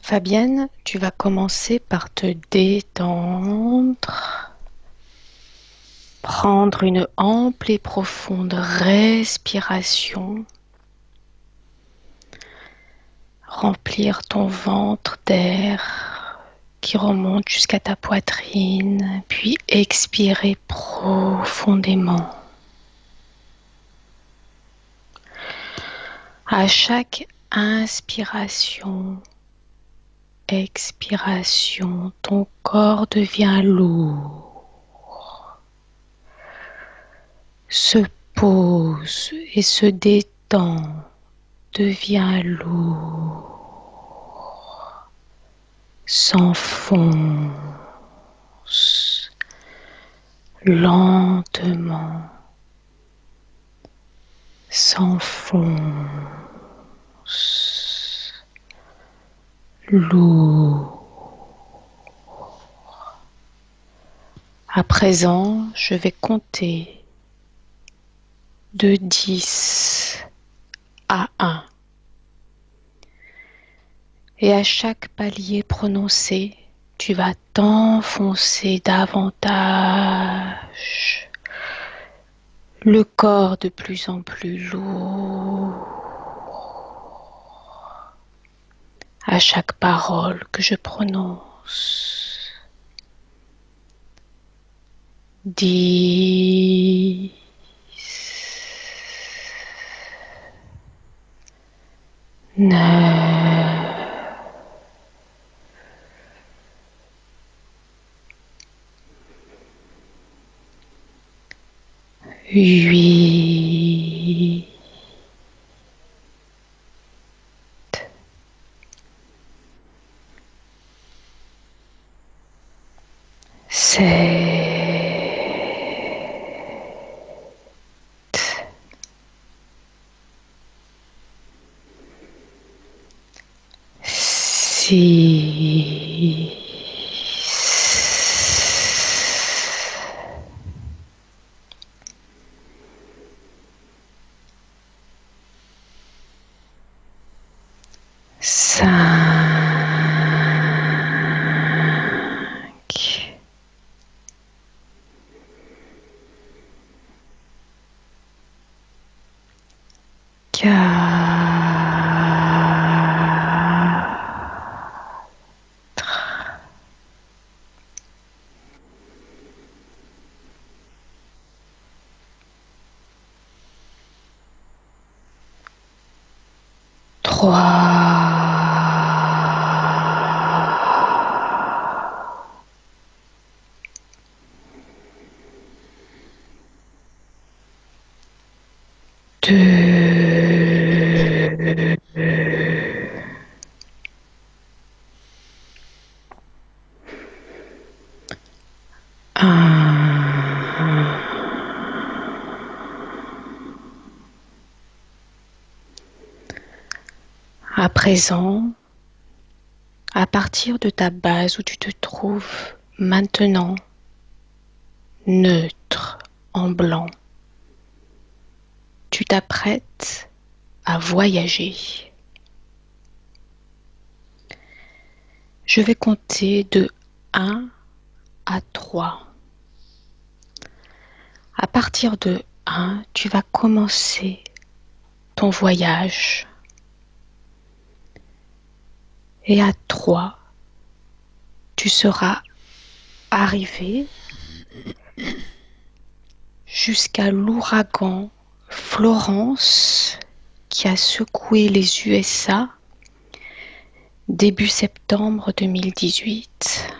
Fabienne, tu vas commencer par te détendre, prendre une ample et profonde respiration, remplir ton ventre d'air qui remonte jusqu'à ta poitrine, puis expirer profondément. À chaque inspiration, expiration, ton corps devient lourd, se pose et se détend, devient lourd, s'enfonce lentement, s'enfonce lourd. À présent, je vais compter de 10 à 1. Et à chaque palier prononcé, tu vas t'enfoncer davantage, le corps de plus en plus lourd. À chaque parole que je prononce. 10, 9, 8, 7, 6, 5, 4, 3, 2, 1. À présent, à partir de ta base où tu te trouves maintenant, neutre, en blanc, tu t'apprêtes à voyager. Je vais compter de 1 à 3. À partir de 1, tu vas commencer ton voyage. Et à 3, tu seras arrivé jusqu'à l'ouragan Florence qui a secoué les USA début septembre 2018.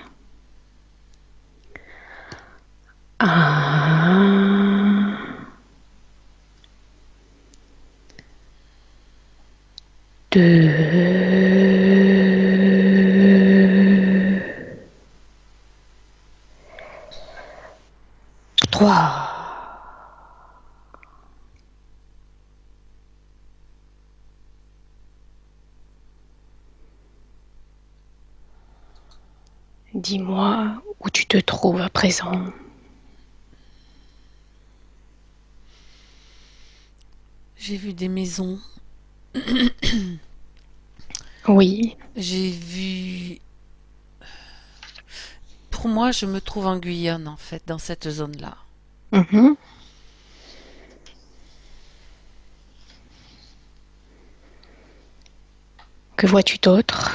1, 2, 3. Dis-moi où tu te trouves à présent. J'ai vu des maisons, Oui. J'ai vu... Pour moi, je me trouve en Guyane, en fait, dans cette zone-là. Mhm. Que vois-tu d'autre?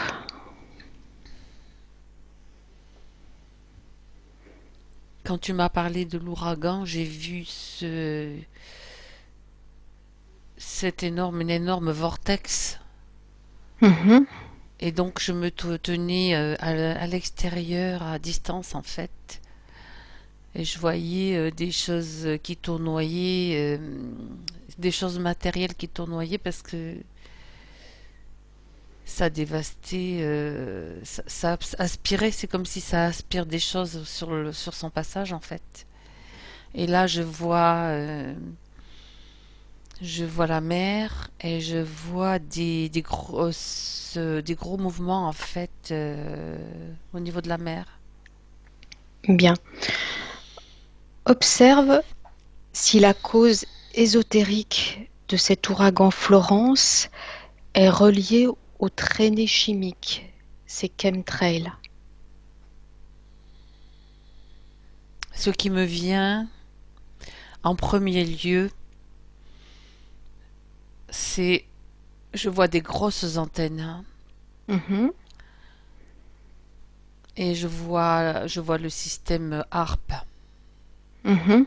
Quand tu m'as parlé de l'ouragan, j'ai vu cet énorme vortex. Mhm. Et donc, je me tenais à l'extérieur, à distance, en fait. Et je voyais des choses qui tournoyaient, des choses matérielles qui tournoyaient parce que ça dévastait, ça aspirait, c'est comme si ça aspire des choses sur son passage en fait. Et là, je vois la mer et je vois des gros mouvements en fait au niveau de la mer. Bien. Observe si la cause ésotérique de cet ouragan Florence est reliée aux traînées chimiques, ces chemtrails. Ce qui me vient en premier lieu, c'est je vois des grosses antennes hein, Mhm. et je vois le système HARP. Mhm.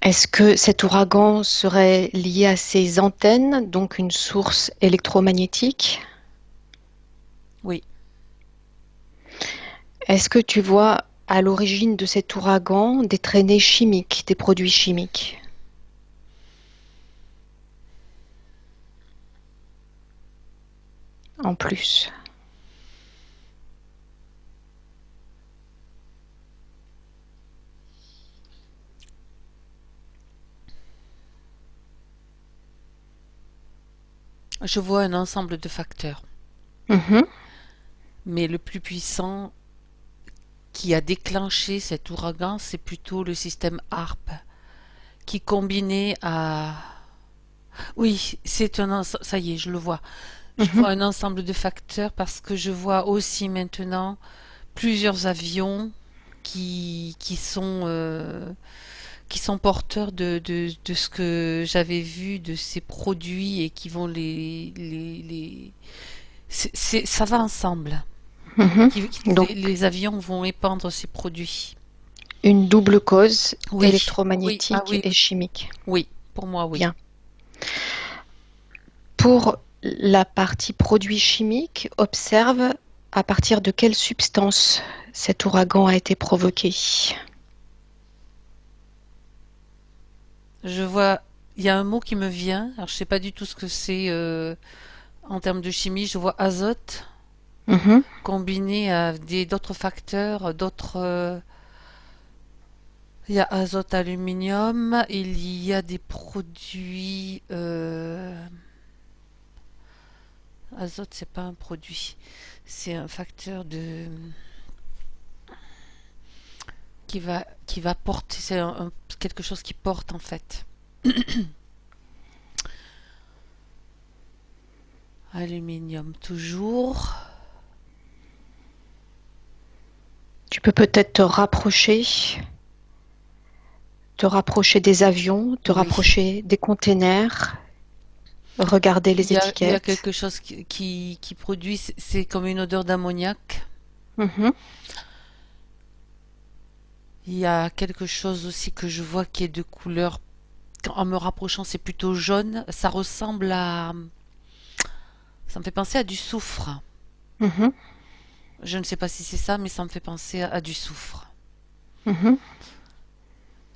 Est-ce que cet ouragan serait lié à ces antennes, donc une source électromagnétique? Oui, Est-ce que tu vois à l'origine de cet ouragan des traînées chimiques, des produits chimiques en plus? je vois un ensemble de facteurs, Mhm. mais le plus puissant qui a déclenché cet ouragan, c'est plutôt le système HARP, qui combiné à... Oui, ça y est, je le vois. Je Mhm. vois un ensemble de facteurs parce que je vois aussi maintenant plusieurs avions qui sont porteurs de ce que j'avais vu de ces produits et qui vont ça va ensemble. Mhm. Donc, Les avions vont épandre ces produits. une double cause Oui, oui, ah électromagnétique oui, et chimique. oui, pour moi, oui. Bien. Pour la partie produits chimiques, observe à partir de quelle substance cet ouragan a été provoqué. Je vois, il y a un mot qui me vient, alors je sais pas du tout ce que c'est en termes de chimie, je vois azote Mhm. combiné à d'autres facteurs, il y a azote, aluminium, il y a des produits, azote c'est pas un produit, c'est un facteur qui va porter, c'est quelque chose qui porte en fait. Aluminium toujours. Tu peux peut-être te rapprocher des avions, te Oui. rapprocher des containers, regarder les Il y a étiquettes. quelque chose qui produit, c'est comme une odeur d'ammoniac. Mhm. Il y a quelque chose aussi que je vois qui est de couleur, en me rapprochant, c'est plutôt jaune. Ça me fait penser à du soufre. Mhm. Je ne sais pas si c'est ça, mais ça me fait penser à du soufre. Mhm.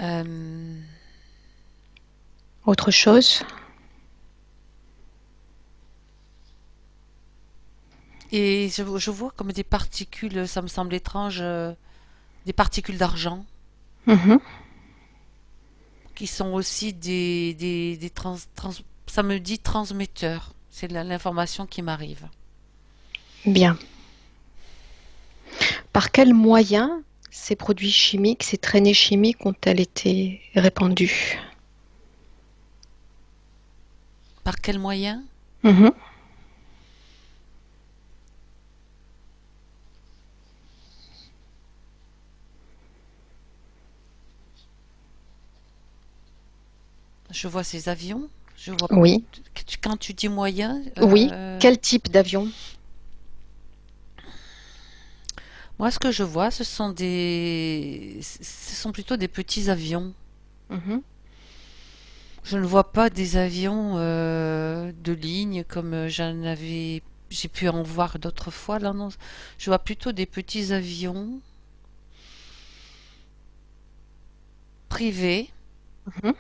Euh, Autre chose? et je vois comme des particules, ça me semble étrange, des particules d'argent, Mhm. qui sont aussi ça me dit transmetteurs. C'est l'information qui m'arrive. Bien. Par quels moyens ces produits chimiques, ces traînées chimiques ont-elles été répandues? Par quel moyen? Mhm. Je vois ces avions. Je vois Oui. quand tu dis moyen, Oui. Quel type d'avion? moi ce que je vois, ce sont plutôt des petits avions. Mhm. Je ne vois pas des avions de ligne comme j'ai pu en voir d'autres fois. Là, non, je vois plutôt des petits avions privés. Mhm.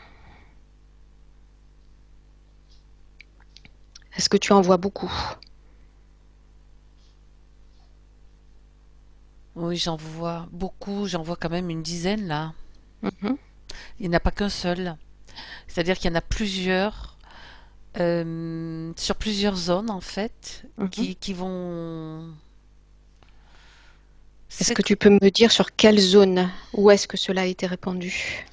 Est-ce que tu en vois beaucoup? Oui, j'en vois beaucoup. J'en vois quand même une dizaine là. Mhm. Il n'y en a pas qu'un seul. C'est-à-dire qu'il y en a plusieurs sur plusieurs zones en fait Mhm. qui vont. Est-ce C'est que tu peux me dire sur quelle zone, où est-ce que cela a été répandu?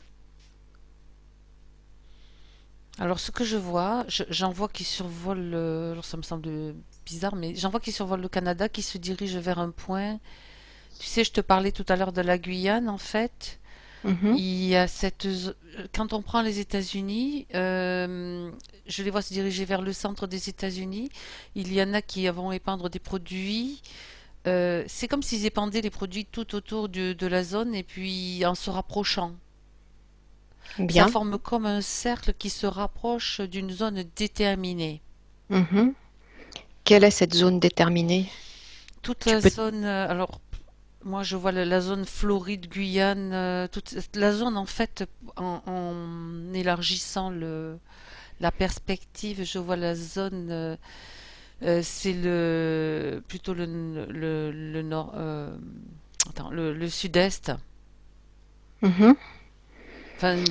Alors, ce que je vois, j'en vois qui survolent, alors ça me semble bizarre, mais j'en vois qui survolent le Canada, qui se dirigent vers un point. Tu sais, je te parlais tout à l'heure de la Guyane, en fait. Mhm. Il y a quand on prend les États-Unis, je les vois se diriger vers le centre des États-Unis. Il y en a qui vont épandre des produits. C'est comme s'ils épandaient les produits tout autour de la zone et puis en se rapprochant. Ça Bien. forme comme un cercle qui se rapproche d'une zone déterminée. Mhm. Quelle est cette zone déterminée? Toute Tu la peux. zone, alors moi je vois la zone Floride, Guyane, toute la zone en fait, en élargissant la perspective, je vois la zone, c'est plutôt le nord, attends, le sud-est. Mhm. Enfin,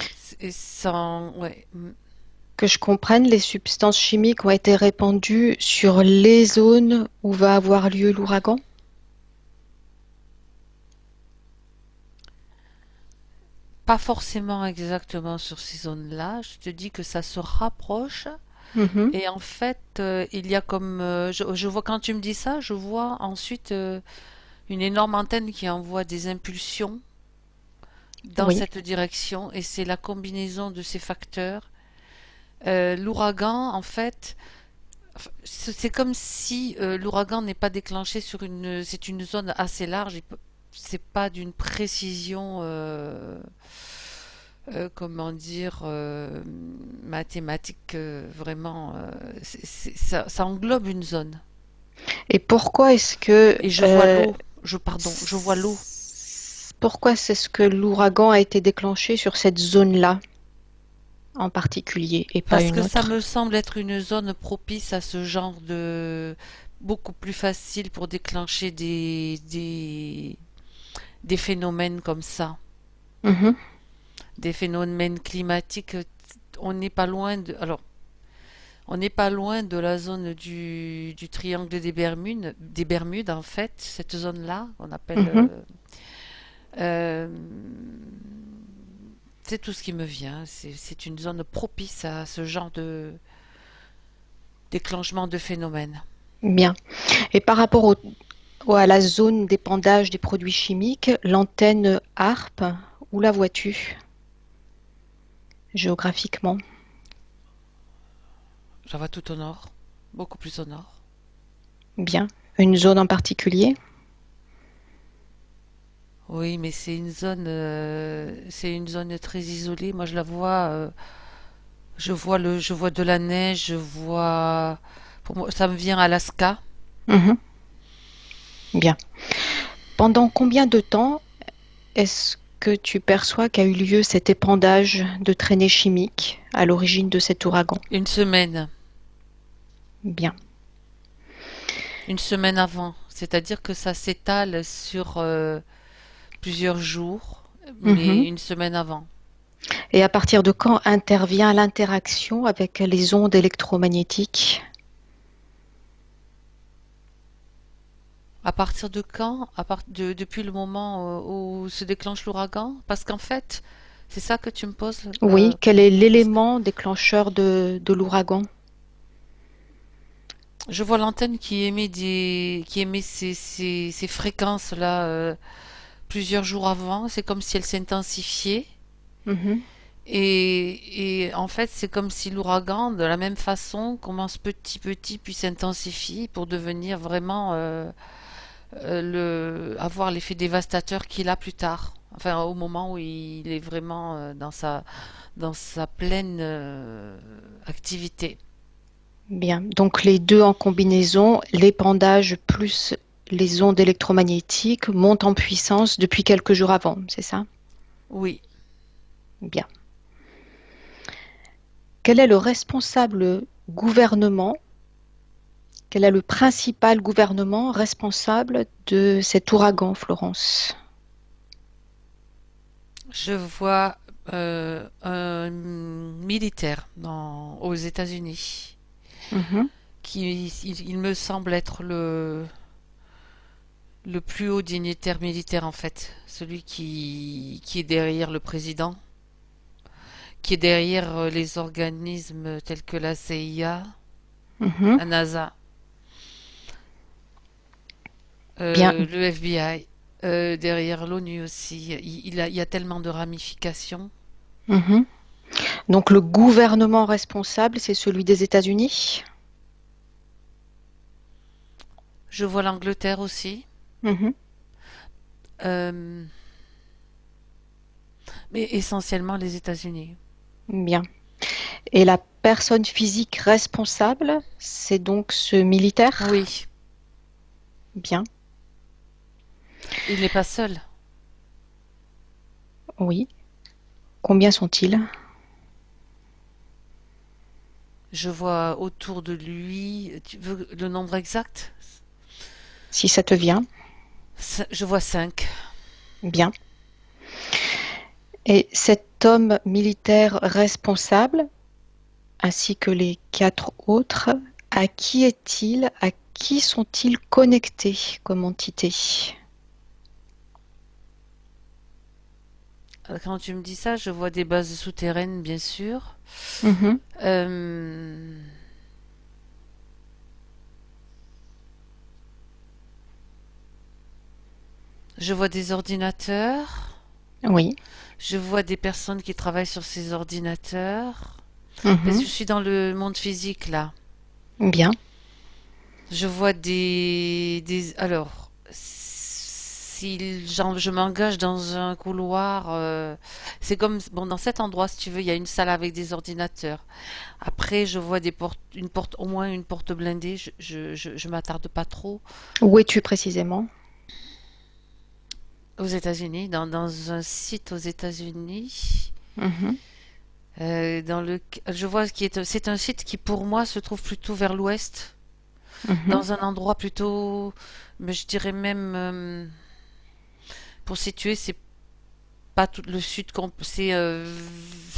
sans, ouais. Que je comprenne, les substances chimiques ont été répandues sur les zones où va avoir lieu l'ouragan? Pas forcément exactement sur ces zones-là. Je te dis que ça se rapproche. Mhm. Et en fait, il y a comme, je vois quand tu me dis ça, je vois ensuite une énorme antenne qui envoie des impulsions dans Oui. cette direction, et c'est la combinaison de ces facteurs. L'ouragan, en fait, c'est comme si l'ouragan n'est pas déclenché c'est une zone assez large. C'est pas d'une précision, comment dire, mathématique vraiment. Ça englobe une zone. Et pourquoi est-ce que Et je vois l'eau. Pardon, je vois l'eau. pourquoi c'est ce que l'ouragan a été déclenché sur cette zone-là en particulier et pas Parce une que ça autre? me semble être une zone propice à ce genre beaucoup plus facile pour déclencher des phénomènes comme ça. Mhm. Des phénomènes climatiques. On n'est pas loin de. Alors, on n'est pas loin de la zone du triangle des Bermudes en fait, cette zone-là, on appelle. Mhm. Euh, c'est tout ce qui me vient. C'est une zone propice à ce genre de déclenchement de phénomènes. Bien. Et par rapport à la zone d'épandage des produits chimiques, l'antenne HARP, où la vois-tu géographiquement? J'en vois tout au nord, beaucoup plus au nord. Bien. Une zone en particulier? Oui, mais c'est une zone très isolée. Moi, je la vois, je vois de la neige, pour moi, ça me vient Alaska. Mhm. Bien. Pendant combien de temps est-ce que tu perçois qu'a eu lieu cet épandage de traînées chimiques à l'origine de cet ouragan? Une semaine, Bien. une semaine avant. C'est-à-dire que ça s'étale sur plusieurs jours, Mhm. mais une semaine avant. Et à partir de quand intervient l'interaction avec les ondes électromagnétiques? À partir de quand? Depuis le moment où se déclenche l'ouragan? Parce qu'en fait, c'est ça que tu me poses. Oui, quel est Parce que l'élément déclencheur de l'ouragan? Je vois l'antenne qui émet ces fréquences-là plusieurs jours avant. C'est comme si elle s'intensifiait. Mhm. Et en fait, c'est comme si l'ouragan, de la même façon, commence petit petit puis s'intensifie pour devenir vraiment avoir l'effet dévastateur qu'il a plus tard. Enfin, au moment où il est vraiment dans sa pleine activité. Bien. Donc les deux en combinaison, l'épandage plus les ondes électromagnétiques montent en puissance depuis quelques jours avant, c'est ça? Oui, Bien. Quel est le responsable gouvernement? Quel est le principal gouvernement responsable de cet ouragan, Florence? je vois un militaire aux États-Unis Mhm. il me semble être le plus haut dignitaire militaire en fait, celui qui est derrière le président, qui est derrière les organismes tels que la CIA, Mhm. la NASA, Bien. le FBI, derrière l'ONU aussi. Il y a tellement de ramifications. Mhm. Donc le gouvernement responsable, c'est celui des États-Unis? Je vois l'Angleterre aussi, Mhm. euh, mais essentiellement les États-Unis. Bien. Et la personne physique responsable, c'est donc ce militaire? Oui, Bien. il n'est pas seul. Oui. Combien sont-ils? Je vois autour de lui, tu veux le nombre exact? Si ça te vient. Je vois 5. Bien. Et cet homme militaire responsable, ainsi que les quatre autres, à qui est-il? À qui sont-ils connectés comme entité? Quand tu me dis ça, je vois des bases souterraines, bien sûr. Mhm. Euh, je vois des ordinateurs. Oui. Je vois des personnes qui travaillent sur ces ordinateurs. Parce que Mhm. je suis dans le monde physique là. Bien. Je vois alors, si je m'engage dans un couloir, c'est comme bon dans cet endroit, si tu veux, il y a une salle avec des ordinateurs. Après, je vois des portes, une porte, au moins une porte blindée. Je m'attarde pas trop. Où es-tu précisément? Aux États-Unis, dans un site aux États-Unis, Mhm. je vois c'est un site qui pour moi se trouve plutôt vers l'ouest, Mhm. dans un endroit plutôt, mais je dirais même pour situer, c'est pas tout le sud, c'est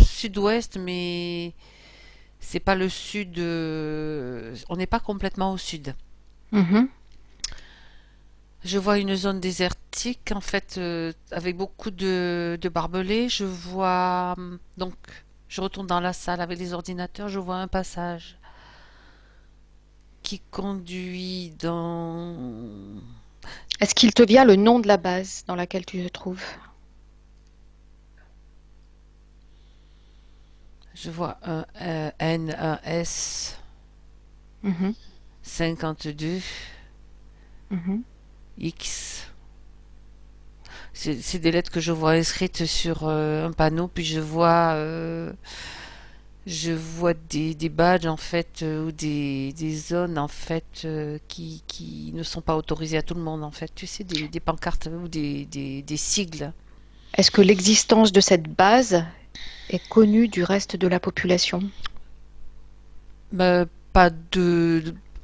sud-ouest, mais c'est pas le sud. On n'est pas complètement au sud. Mhm. Je vois une zone désertique, en fait, avec beaucoup de barbelés. Je vois donc, je retourne dans la salle avec les ordinateurs. Je vois un passage qui conduit dans. Est-ce qu'il te vient le nom de la base dans laquelle tu te trouves? Je vois un N, un S Mhm. 52 Mhm. X. C'est des lettres que je vois inscrites sur un panneau, puis je vois des badges en fait ou des zones en fait qui ne sont pas autorisées à tout le monde en fait. Tu sais, des pancartes ou des sigles. Est-ce que l'existence de cette base est connue du reste de la population? Pas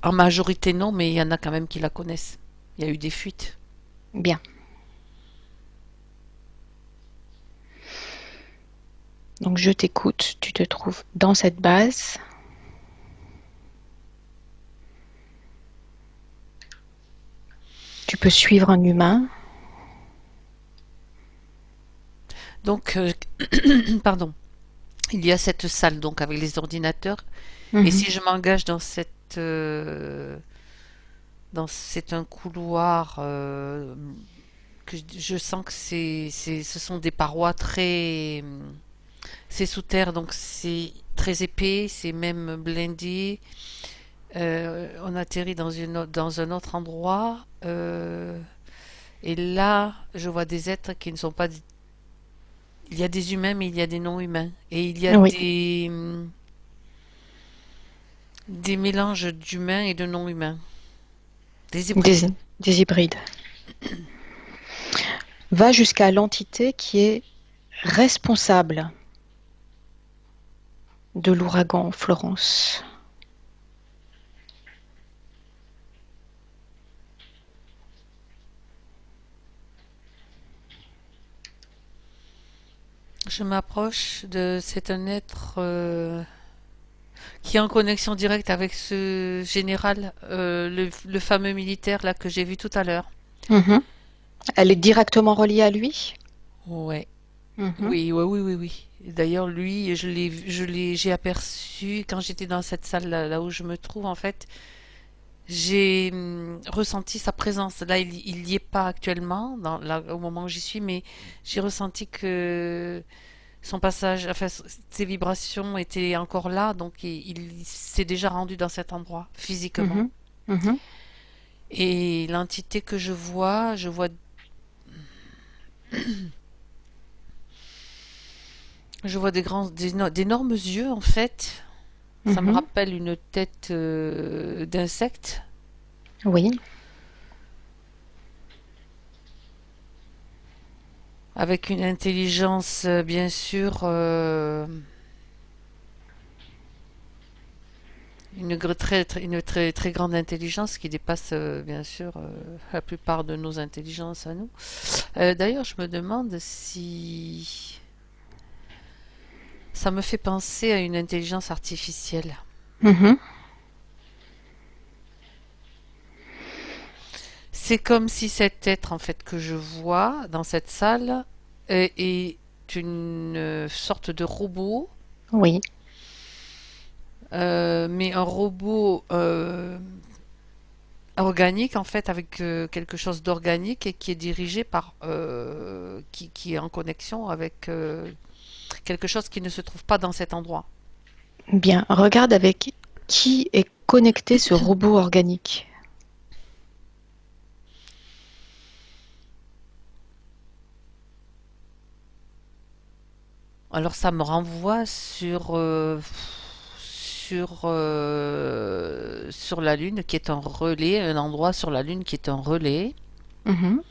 en majorité non, mais il y en a quand même qui la connaissent. Il y a eu des fuites. Bien. Donc je t'écoute. Tu te trouves dans cette base. Tu peux suivre un humain. Donc, pardon. il y a cette salle donc avec les ordinateurs. Et Mhm. si je m'engage c'est un couloir que je sens que ce sont des parois très, c'est sous terre donc c'est très épais, c'est même blindé. On atterrit dans un autre endroit et là je vois des êtres qui ne sont pas. Il y a des humains mais il y a des non-humains et il y a Oui, des mélanges d'humains et de non-humains, des des, hybrides. des hybrides. Va jusqu'à l'entité qui est responsable de l'ouragan Florence. Je m'approche de. C'est un être qui est en connexion directe avec ce général, le fameux militaire là que j'ai vu tout à l'heure. Mhm. Elle est directement reliée à lui? Ouais. Mhm. Oui, oui, oui, oui, oui. D'ailleurs, lui, j'ai aperçu quand j'étais dans cette salle là où je me trouve en fait. J'ai ressenti sa présence. Là, il y est pas actuellement, là, au moment où j'y suis, mais j'ai ressenti que son passage, enfin, ses vibrations étaient encore là, donc il s'est déjà rendu dans cet endroit, physiquement. Mhm. Mhm. Et l'entité que je vois d'énormes yeux, en fait. Ça me Mhm. rappelle une tête d'insecte, Oui. avec une intelligence, bien sûr, une très, très grande intelligence qui dépasse bien sûr la plupart de nos intelligences à nous. D'ailleurs, je me demande si ça me fait penser à une intelligence artificielle. Mhm. C'est comme si cet être en fait que je vois dans cette salle est une sorte de robot, Oui. mais un robot organique en fait avec quelque chose d'organique et qui est dirigé par qui est en connexion avec quelque chose qui ne se trouve pas dans cet endroit. Bien. Regarde avec qui est connecté ce robot organique. Alors ça me renvoie sur la Lune qui est un relais, un endroit sur la Lune qui est un relais. Mhm.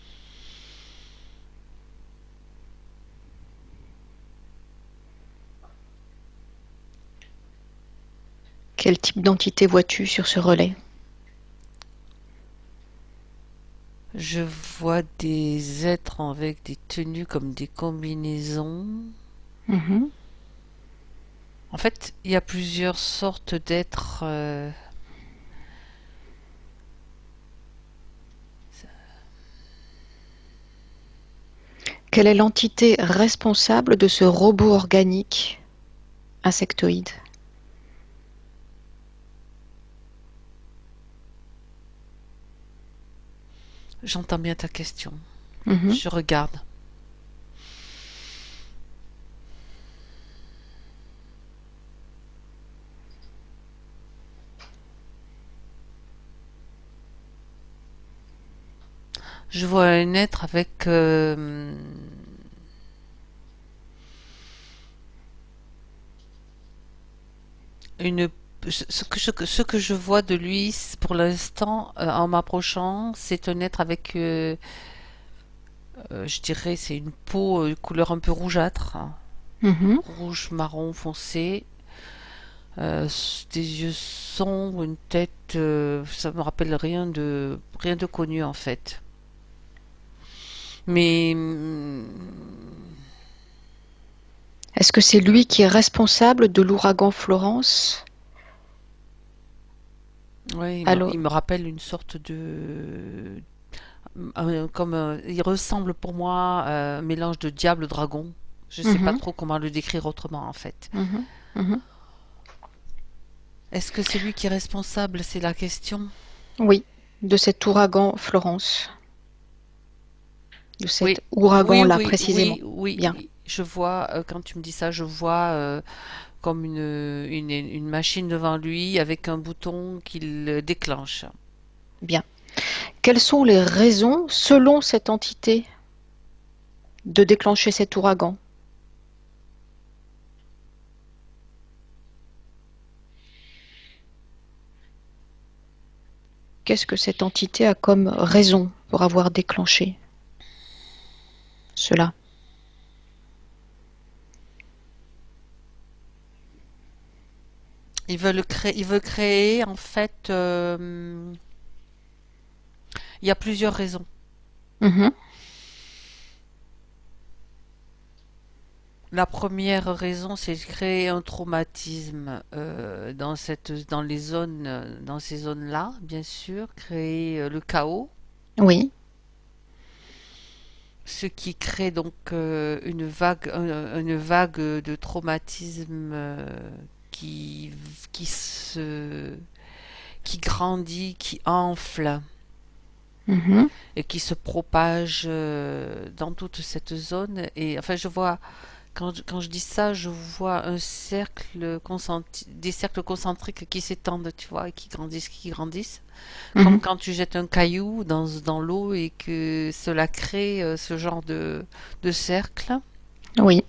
Quel type d'entité vois-tu sur ce relais? Je vois des êtres avec des tenues comme des combinaisons. Mhm. En fait, il y a plusieurs sortes d'êtres. Quelle est l'entité responsable de ce robot organique insectoïde? J'entends bien ta question. Mhm. Je regarde. Je vois un être avec une ce que je vois de lui pour l'instant en m'approchant, c'est un être avec je dirais c'est une peau couleur un peu rougeâtre, hein. Mhm. Rouge marron foncé, des yeux sombres, une tête ça me rappelle rien de connu en fait. Mais Est-ce que c'est lui qui est responsable de l'ouragan Florence? ouais, Alors, il me rappelle une sorte il ressemble pour moi à un mélange de diable dragon. Je sais pas Mhm, trop comment le décrire autrement en fait. mhm, mhm. Est-ce que c'est lui qui est responsable? C'est la question. Oui, de cet ouragan Florence, de Oui, cet oui, ouragan-là oui, précisément. oui, oui. Bien, Je vois, quand tu me dis ça, je vois comme une machine devant lui avec un bouton qu'il déclenche. bien. Quelles sont les raisons, selon cette entité, de déclencher cet ouragan? Qu'est-ce que cette entité a comme raison pour avoir déclenché cela? Il veut créer, en fait, il y a plusieurs raisons. Mhm, La première raison, c'est de créer un traumatisme dans les zones, dans ces zones-là, bien sûr, créer le chaos, oui. ce qui crée donc une vague de traumatisme qui, qui se, qui grandit, qui enfle Mhm, et qui se propage dans toute cette zone. Et enfin, je vois quand je dis ça, je vois des cercles concentriques qui s'étendent, tu vois, et qui grandissent. Comme mhm. quand tu jettes un caillou dans l'eau et que cela crée ce genre de cercle. Oui.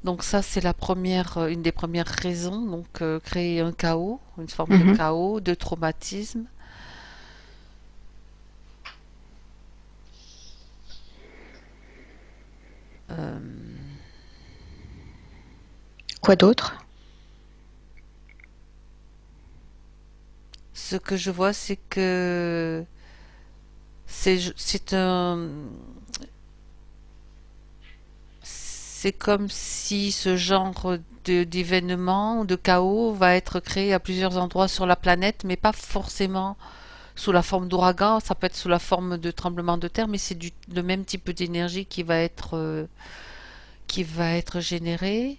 Donc ça, c'est une des premières raisons. Donc créer un chaos, une forme de Mhm. chaos, de traumatisme. Euh, Quoi d'autre? Ce que je vois, c'est que c'est un c'est comme si ce genre d'événement, de chaos, va être créé à plusieurs endroits sur la planète, mais pas forcément sous la forme d'ouragan. Ça peut être sous la forme de tremblement de terre, mais c'est le même type d'énergie qui va être générée.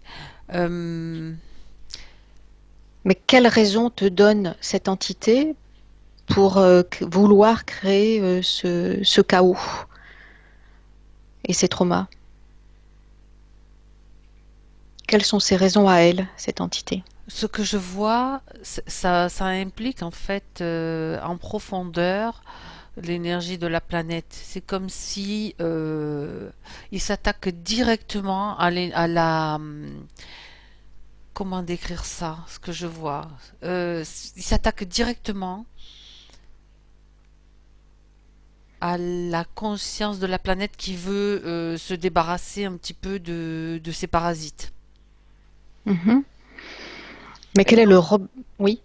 Euh, Mais quelle raison te donne cette entité pour vouloir créer ce chaos et ces traumas? Quelles sont ses raisons à elle, cette entité? Ce que je vois, ça implique en fait en profondeur l'énergie de la planète. C'est comme si il s'attaque directement à la comment décrire ça, ce que je vois. Il s'attaque directement à la conscience de la planète qui veut se débarrasser un petit peu de ses parasites. Mhm. Mais Et quel est donc, le Oui.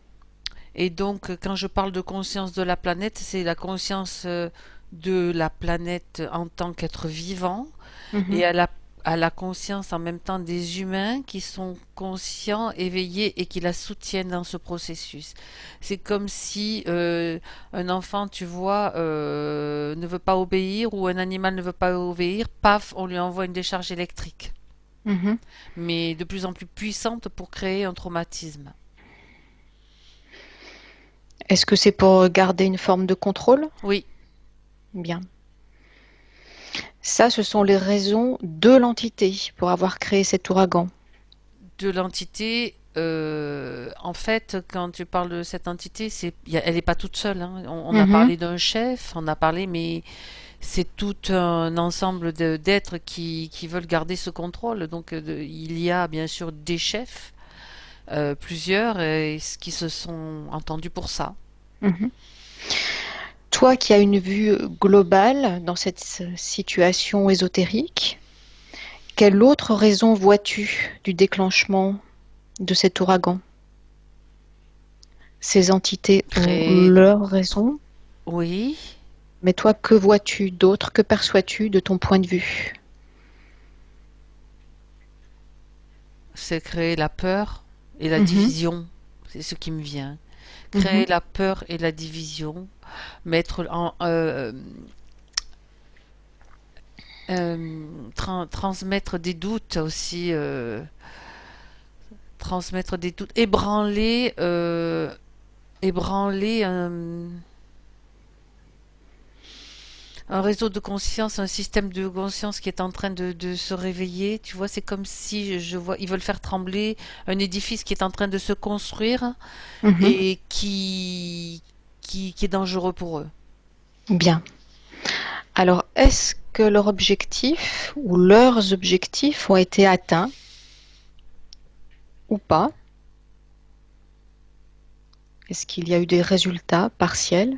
Et donc, quand je parle de conscience de la planète, c'est la conscience de la planète en tant qu'être vivant Mhm. et à la conscience en même temps des humains qui sont conscients, éveillés et qui la soutiennent dans ce processus. C'est comme si un enfant, tu vois, ne veut pas obéir ou un animal ne veut pas obéir, paf, on lui envoie une décharge électrique, Mhm. mais de plus en plus puissante pour créer un traumatisme. Est-ce que c'est pour garder une forme de contrôle? Oui. Bien. Ça, ce sont les raisons de l'entité pour avoir créé cet ouragan. De l'entité, en fait, quand tu parles de cette entité, elle n'est pas toute seule, hein. On a Mhm. parlé d'un chef, on a parlé, mais c'est tout un ensemble d'êtres qui veulent garder ce contrôle. Donc, il y a bien sûr des chefs, plusieurs, qui se sont entendus pour ça. Mhm. Toi qui as une vue globale dans cette situation ésotérique, quelle autre raison vois-tu du déclenchement de cet ouragan? Ces entités ont Créer, leur raison, oui, mais toi, que vois-tu d'autre? Que perçois-tu de ton point de vue? c'est créer la peur et la Mhm. division. C'est ce qui me vient. Mhm. Créer la peur et la division, mettre transmettre des doutes aussi, transmettre des doutes, ébranler un réseau de conscience, un système de conscience qui est en train de se réveiller. Tu vois, c'est comme si je vois, ils veulent faire trembler un édifice qui est en train de se construire Mhm. et qui est dangereux pour eux. Bien. Alors, est-ce que leur objectif ou leurs objectifs ont été atteints ou pas? Est-ce qu'il y a eu des résultats partiels?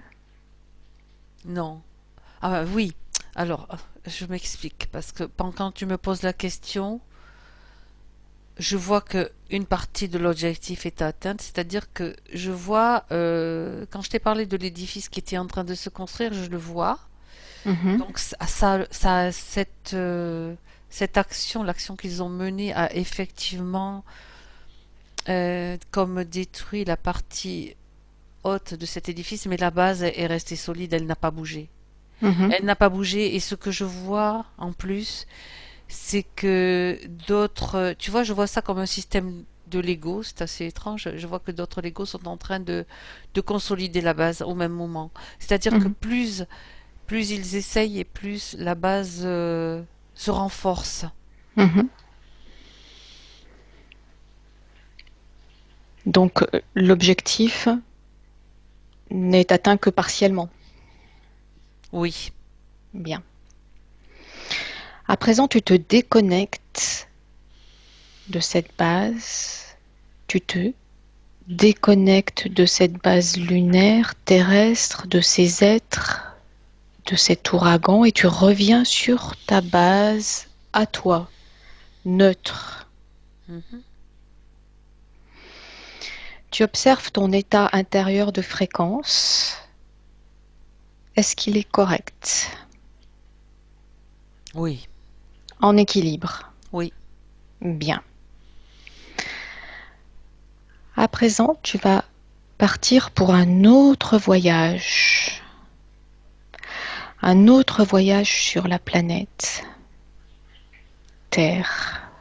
Non. Ah oui. Alors, je m'explique parce que quand tu me poses la question, je vois que une partie de l'objectif est atteinte, c'est-à-dire que je vois, quand je t'ai parlé de l'édifice qui était en train de se construire, je le vois. Mhm. Donc cette action, l'action qu'ils ont menée a effectivement comme détruit la partie haute de cet édifice, mais la base est restée solide, elle n'a pas bougé. Mhm. Elle n'a pas bougé et ce que je vois en plus, c'est que d'autres, tu vois, je vois ça comme un système de Lego, c'est assez étrange. Je vois que d'autres Lego sont en train de consolider la base au même moment. C'est-à-dire que Mhm. plus ils essayent et plus la base se renforce. Mhm. Donc, l'objectif n'est atteint que partiellement. Oui. Bien. À présent, tu te déconnectes de cette base. Tu te déconnectes de cette base lunaire, terrestre, de ces êtres, de cet ouragan, et tu reviens sur ta base à toi, neutre. Mhm. Tu observes ton état intérieur de fréquence. Est-ce qu'il est correct? Oui. En équilibre? Oui. Bien. À présent, tu vas partir pour un autre voyage. Un autre voyage sur la planète Terre.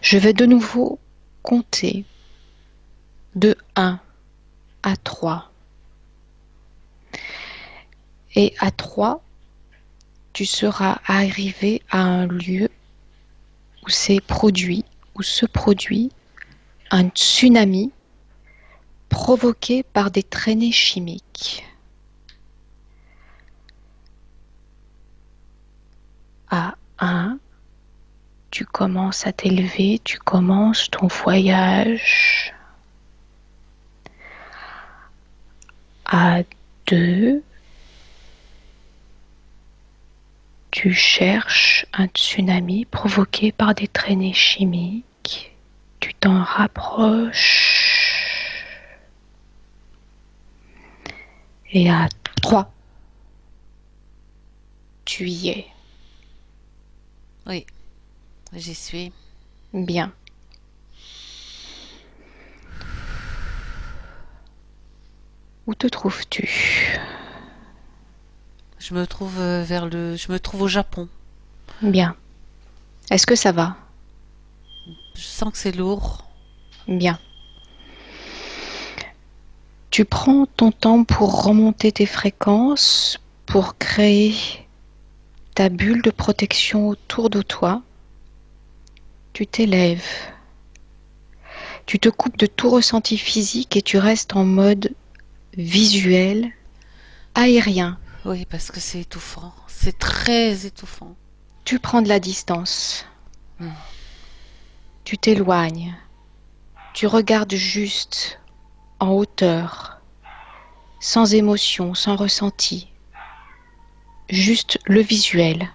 Je vais de nouveau compter de 1 à 3. Et à 3, tu seras arrivé à un lieu où se produit un tsunami provoqué par des traînées chimiques. À 1, tu commences à t'élever, tu commences ton voyage. À 2, tu cherches un tsunami provoqué par des traînées chimiques. Tu t'en rapproches. Et à 3, tu y es. Oui. J'y suis. Bien. Où te trouves-tu? Je me trouve au Japon. Bien. Est-ce que ça va? Je sens que c'est lourd. Bien. Tu prends ton temps pour remonter tes fréquences, pour créer ta bulle de protection autour de toi. Tu t'élèves. Tu te coupes de tout ressenti physique et tu restes en mode visuel, aérien. Oui, parce que c'est étouffant. C'est très étouffant. Tu prends de la distance. Hmm. Tu t'éloignes. Tu regardes juste en hauteur, sans émotion, sans ressenti. Juste le visuel.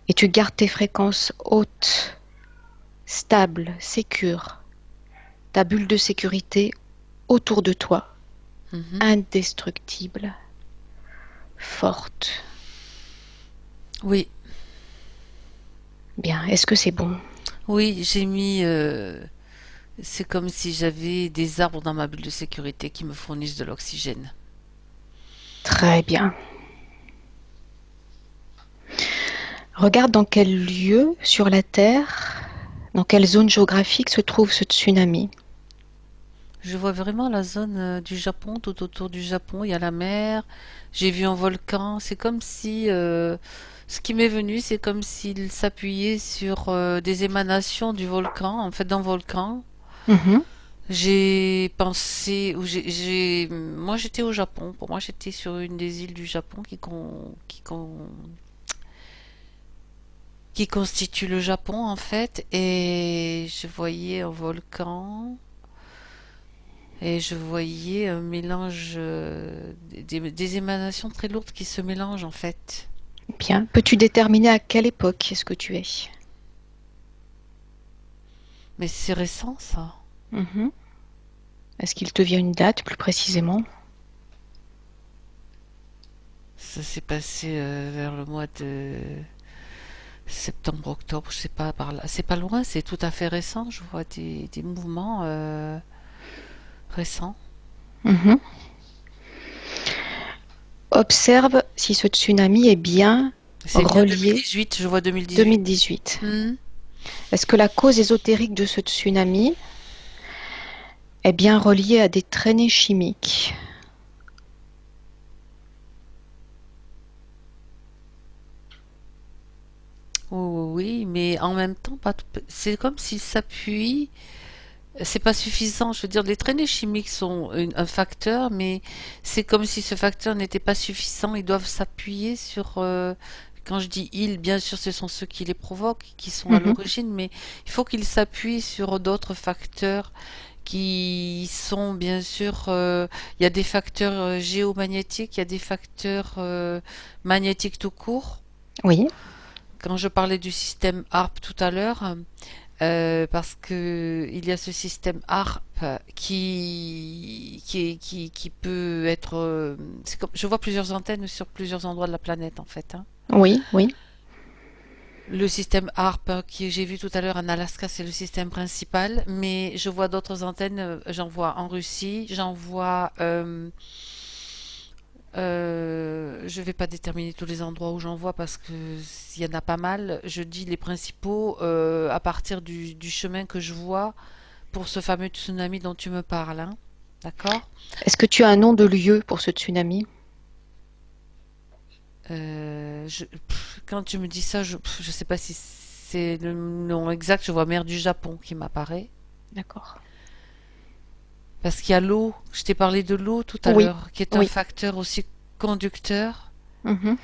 Et tu gardes tes fréquences hautes, stables, sécures. Ta bulle de sécurité autour de toi, Mhm. indestructible, forte. Oui, Bien, est-ce que c'est bon? oui, j'ai mis. C'est comme si j'avais des arbres dans ma bulle de sécurité qui me fournissent de l'oxygène. Très bien. Regarde dans quel lieu sur la Terre, dans quelle zone géographique se trouve ce tsunami. Je vois vraiment la zone du Japon, tout autour du Japon, il y a la mer, j'ai vu un volcan, c'est comme si ce qui m'est venu, c'est comme s'il s'appuyait sur des émanations du volcan, en fait d'un volcan. Mhm. J'ai pensé, ou moi j'étais au Japon, pour moi j'étais sur une des îles du Japon qui constitue le Japon en fait, et je voyais un volcan. Et je voyais un mélange, des émanations très lourdes qui se mélangent en fait. Bien. Peux-tu déterminer à quelle époque est-ce que tu es? Mais c'est récent ça. Mhm. Est-ce qu'il te vient une date plus précisément? Ça s'est passé vers le mois de septembre, octobre, je sais pas par là. C'est pas loin, c'est tout à fait récent. Je vois des mouvements récents. Mhm. Observe si ce tsunami est bien C'est bien relié 2018, je vois 2018. 2018. Hmm. Est-ce que la cause ésotérique de ce tsunami est bien reliée à des traînées chimiques? Oh, oui, mais en même temps, c'est comme s'il s'appuie. C'est pas suffisant. Je veux dire, les traînées chimiques sont un facteur, mais c'est comme si ce facteur n'était pas suffisant. Ils doivent s'appuyer sur. Quand je dis ils, bien sûr, ce sont ceux qui les provoquent, qui sont à Mhm. l'origine, mais il faut qu'ils s'appuient sur d'autres facteurs qui sont, bien sûr, il y a des facteurs géomagnétiques, il y a des facteurs magnétiques tout court. Oui, Quand je parlais du système HARP tout à l'heure, parce que il y a ce système ARP qui peut être. Je vois plusieurs antennes sur plusieurs endroits de la planète en fait, hein. oui, oui. Le système ARP que j'ai vu tout à l'heure en Alaska, c'est le système principal, mais je vois d'autres antennes. J'en vois en Russie, j'en vois. Je vais pas déterminer tous les endroits où j'en vois parce que s'il y en a pas mal. Je dis les principaux à partir du chemin que je vois pour ce fameux tsunami dont tu me parles, hein. D'accord? Est-ce que tu as un nom de lieu pour ce tsunami? Quand tu me dis ça, je sais pas si c'est le nom exact. Je vois mer du Japon qui m'apparaît. D'accord. Parce qu'il y a l'eau. Je t'ai parlé de l'eau tout à Oui, l'heure, qui est un oui. facteur aussi conducteur. Mhm.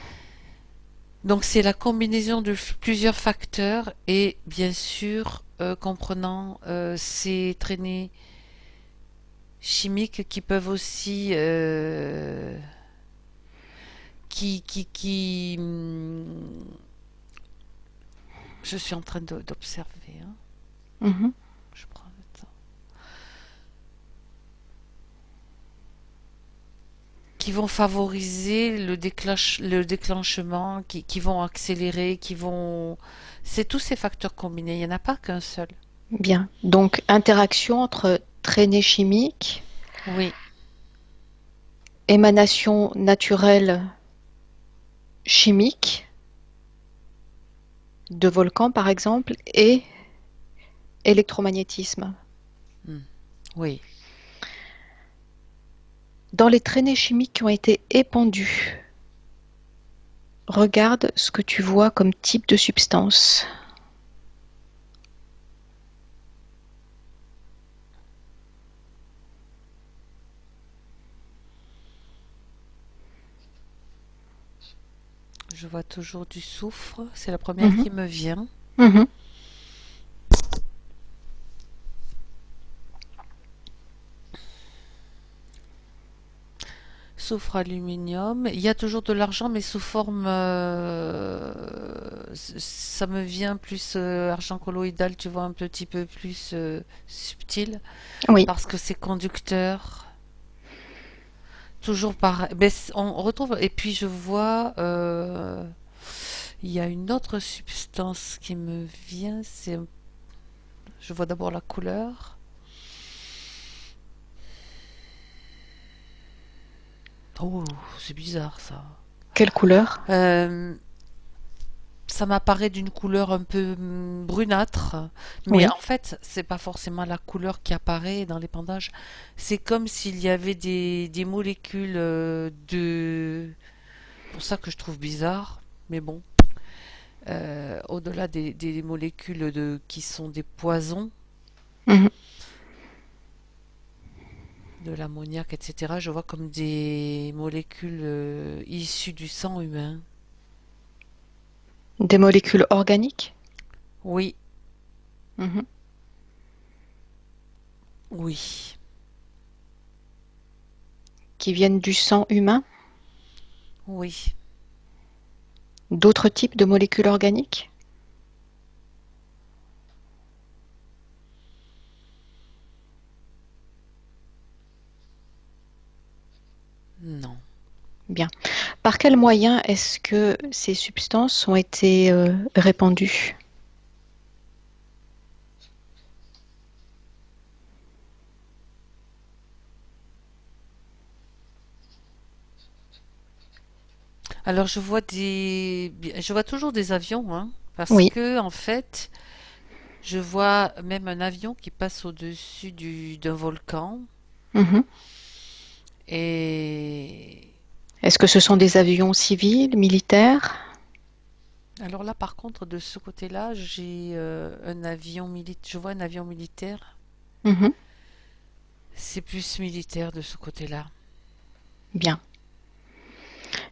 Donc c'est la combinaison de plusieurs facteurs et bien sûr comprenant ces traînées chimiques qui peuvent aussi je suis en train d'observer, hein. Mhm. Je prends le temps. Qui vont favoriser le déclenchement, qui vont accélérer, qui vont... C'est tous ces facteurs combinés, il n'y en a pas qu'un seul. Bien. Donc, interaction entre traînées chimiques, Oui, émanation naturelle chimique de volcans, par exemple, et électromagnétisme. hmm, oui. Dans les traînées chimiques qui ont été épandues, regarde ce que tu vois comme type de substance. Je vois toujours du soufre, c'est la première Mhm. qui me vient. Mhm. Soufre aluminium. Il y a toujours de l'argent, mais sous forme. Ça me vient plus argent colloïdal, tu vois, un petit peu plus subtil, Oui. parce que c'est conducteur. Toujours pareil. Ben, on retrouve. Et puis je vois. Il y a une autre substance qui me vient. Je vois d'abord la couleur. Oh, c'est bizarre ça. Quelle couleur? Euh, ça m'apparaît d'une couleur un peu brunâtre, mais Oui. en fait, c'est pas forcément la couleur qui apparaît dans l'épandage. C'est comme s'il y avait des molécules de. Pour ça que je trouve bizarre, mais bon. Au-delà des molécules qui sont des poisons, Mhm. de l'ammoniac, etc., je vois comme des molécules issues du sang humain. Des molécules organiques? Oui, Mhm. oui. Qui viennent du sang humain? Oui. D'autres types de molécules organiques? Non. Bien. Par quels moyens est-ce que ces substances ont été répandues? Alors je vois toujours des avions, hein, parce Oui. que en fait, je vois même un avion qui passe au-dessus d'un volcan. Mhm. Et Est-ce que ce sont des avions civils, militaires? alors là, par contre, de ce côté-là, j'ai un avion militaire. Je vois un avion militaire. Mhm. C'est plus militaire de ce côté-là. Bien.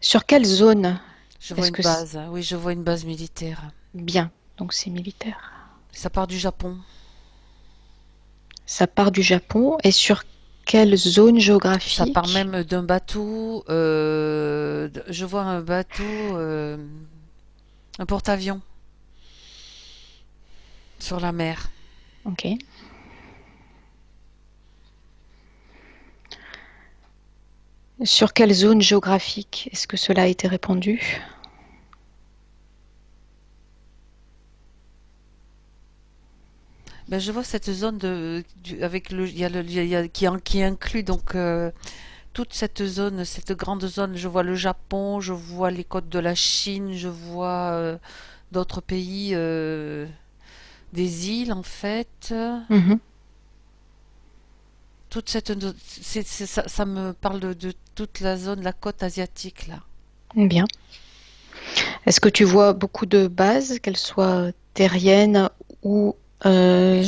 Sur quelle zone Je vois est-ce une que base, hein. Oui, je vois une base militaire. bien, donc c'est militaire. Ça part du Japon. Ça part du Japon et sur quelle zone Ça part géographique? même d'un bateau. Je vois un bateau, un porte-avions sur la mer. Ok. Sur quelle zone géographique est-ce que cela a été répandu? Ben, je vois cette zone avec il y a qui inclut donc toute cette zone, cette grande zone. Je vois le Japon, je vois les côtes de la Chine, je vois d'autres pays, des îles en fait. Mhm. Toute cette, ça me parle de toute la zone, la côte asiatique là. Bien. Est-ce que tu vois beaucoup de bases, qu'elles soient terriennes ou Oui, euh,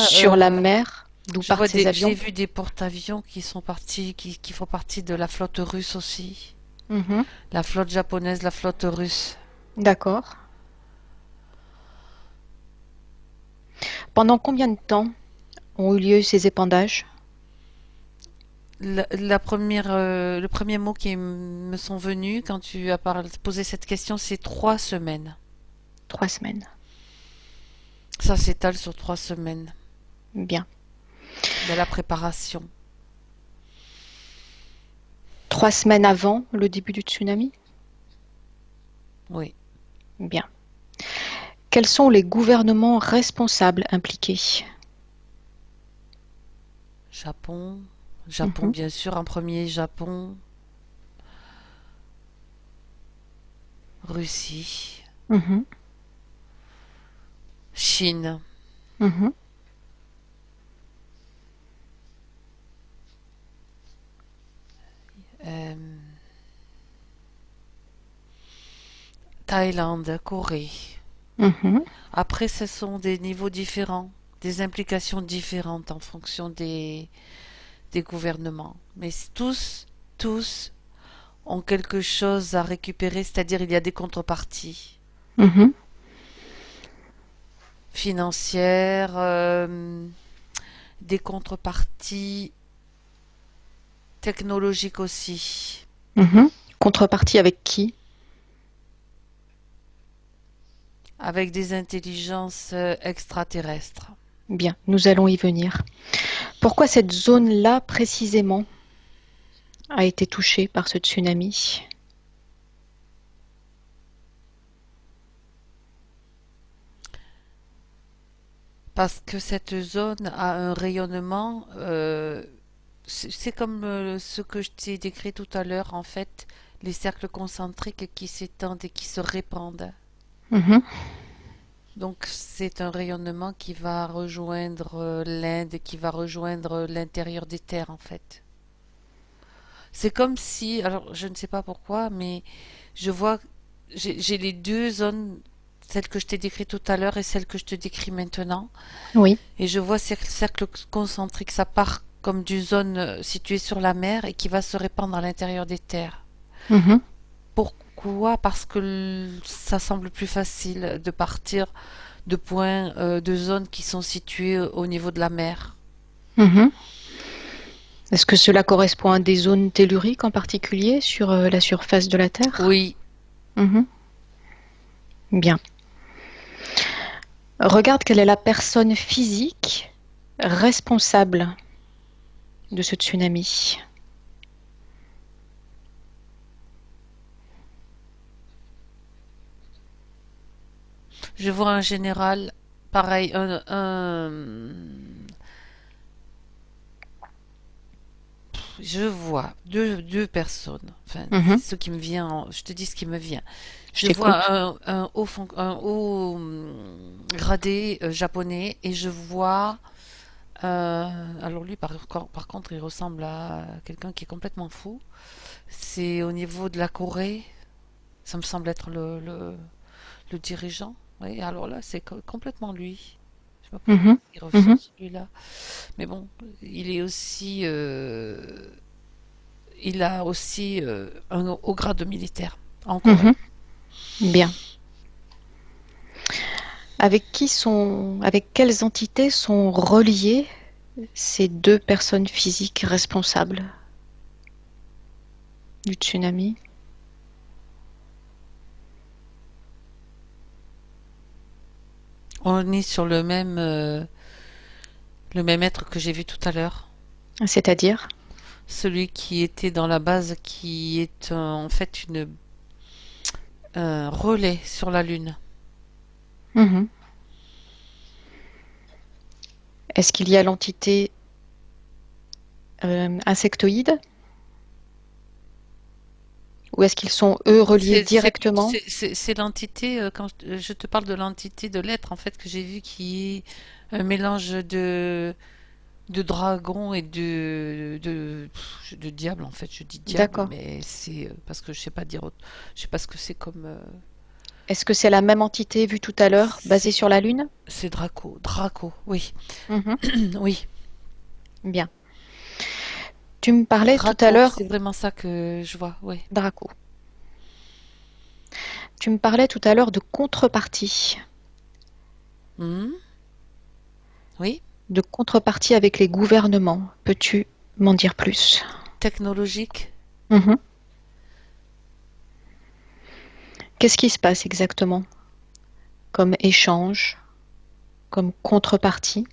sur la mer, d'où partent ces j'ai avions? vu des porte-avions qui sont partis, qui font partie de la flotte russe aussi. Mhm. La flotte japonaise, la flotte russe. D'accord. Pendant combien de temps ont eu lieu ces épandages? Le premier mot qui me sont venus quand tu as posé cette question, c'est 3 semaines. 3 semaines. Ça s'étale sur 3 semaines. Bien. Il y a la préparation. 3 semaines avant le début du tsunami? Oui. Bien. Quels sont les gouvernements responsables impliqués? Japon. Japon, Mhm. bien sûr, en premier, Japon. Russie. Mhm. Chine. Mhm. euh, Thaïlande, Corée. Mhm. Après, ce sont des niveaux différents, des implications différentes en fonction des gouvernements. Mais tous ont quelque chose à récupérer, c'est-à-dire il y a des contreparties Mhm. financières, des contreparties technologiques aussi, Mhm. Contrepartie avec qui? avec des intelligences extraterrestres. Bien, nous allons y venir. Pourquoi cette zone-là précisément a été touchée par ce tsunami? Parce que cette zone a un rayonnement, c'est comme ce que je t'ai décrit tout à l'heure, en fait, les cercles concentriques qui s'étendent et qui se répandent. Mhm. Donc c'est un rayonnement qui va rejoindre l'Inde, qui va rejoindre l'intérieur des terres en fait. C'est comme si, alors je ne sais pas pourquoi, mais je vois, j'ai les deux zones, celle que je t'ai décrite tout à l'heure et celle que je te décris maintenant, Oui. et je vois ces cercles concentriques, ça part comme d'une zone située sur la mer et qui va se répandre à l'intérieur des terres. Mhm. Pourquoi? Parce que ça semble plus facile de partir de points, de zones qui sont situées au niveau de la mer. Mhm. Est-ce que cela correspond à des zones telluriques en particulier sur la surface de la Terre? Oui, Mhm. Bien. Regarde quelle est la personne physique responsable de ce tsunami. je vois un général, pareil, je vois deux personnes. Enfin, Mhm. ce qui me vient, je te dis ce qui me vient. Je Je t'écoute. vois un haut gradé japonais et je vois. Alors lui, par contre, il ressemble à quelqu'un qui est complètement fou. C'est au niveau de la Corée. Ça me semble être le dirigeant. Oui, alors là, c'est complètement lui. Je sais pas pourquoi Mhm. il ressort Mhm. celui-là. Mais bon, il est aussi, il a aussi un haut grade militaire en Corée. Mhm. Bien. Avec quelles entités sont reliées ces deux personnes physiques responsables du tsunami? On est sur le même être que j'ai vu tout à l'heure. C'est-à-dire? Celui qui était dans la base, qui est en fait un relais sur la Lune. Mhm. Est-ce qu'il y a l'entité insectoïde ou est-ce qu'ils sont eux reliés directement? C'est l'entité, quand je te parle de l'entité de l'être, en fait, que j'ai vu qui est un mélange de dragon et de diable, en fait. Je dis diable, D'accord. mais c'est parce que je sais pas dire je sais pas ce que c'est comme. Est-ce que c'est la même entité vue tout à l'heure, basée C'est sur la Lune? c'est Draco. Draco, oui. Mhm. Oui. Bien. Tu me parlais tout à Draco, l'heure, c'est vraiment ça que je vois, oui. Draco. Tu me parlais tout à l'heure de contrepartie, Mhm. Oui. de contrepartie avec les gouvernements. Peux-tu m'en dire plus? Technologique. Mhm. Qu'est-ce qui se passe exactement comme échange, comme contrepartie?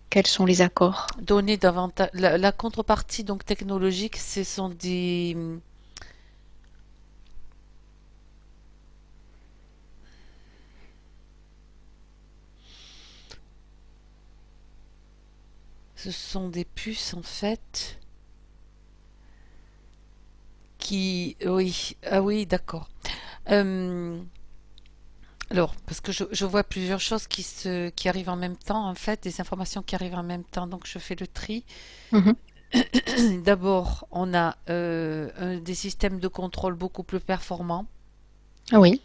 Quels sont les accords? Donner davantage. La contrepartie, donc technologique, ce sont des puces, en fait, qui. Oui, ah oui, d'accord. Euh, alors, parce que je vois plusieurs choses qui arrivent en même temps, en fait, des informations qui arrivent en même temps, donc je fais le tri. Mhm. D'abord, on a des systèmes de contrôle beaucoup plus performants Oui.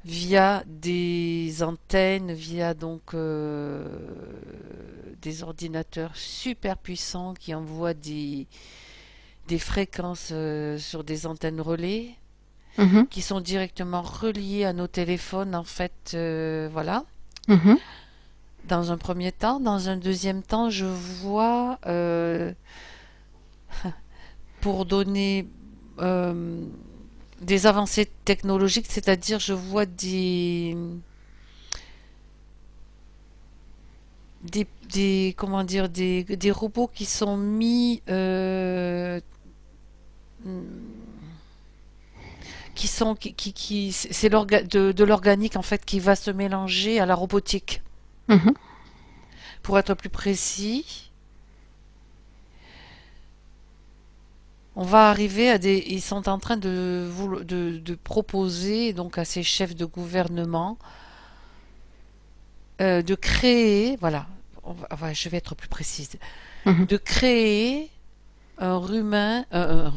via des antennes, via donc des ordinateurs super puissants qui envoient des fréquences sur des antennes relais Mhm. qui sont directement reliées à nos téléphones en fait voilà Mhm. dans un premier temps. Dans un deuxième temps, je vois pour donner euh, des avancées technologiques, c'est-à-dire je vois comment dire des robots qui sont mis c'est de l'organique en fait qui va se mélanger à la robotique. Mhm. Pour être plus précis, On va arriver à des. Ils sont en train de proposer donc à ces chefs de gouvernement de créer. Voilà, je vais être plus précise. Mhm, De créer un rumain, un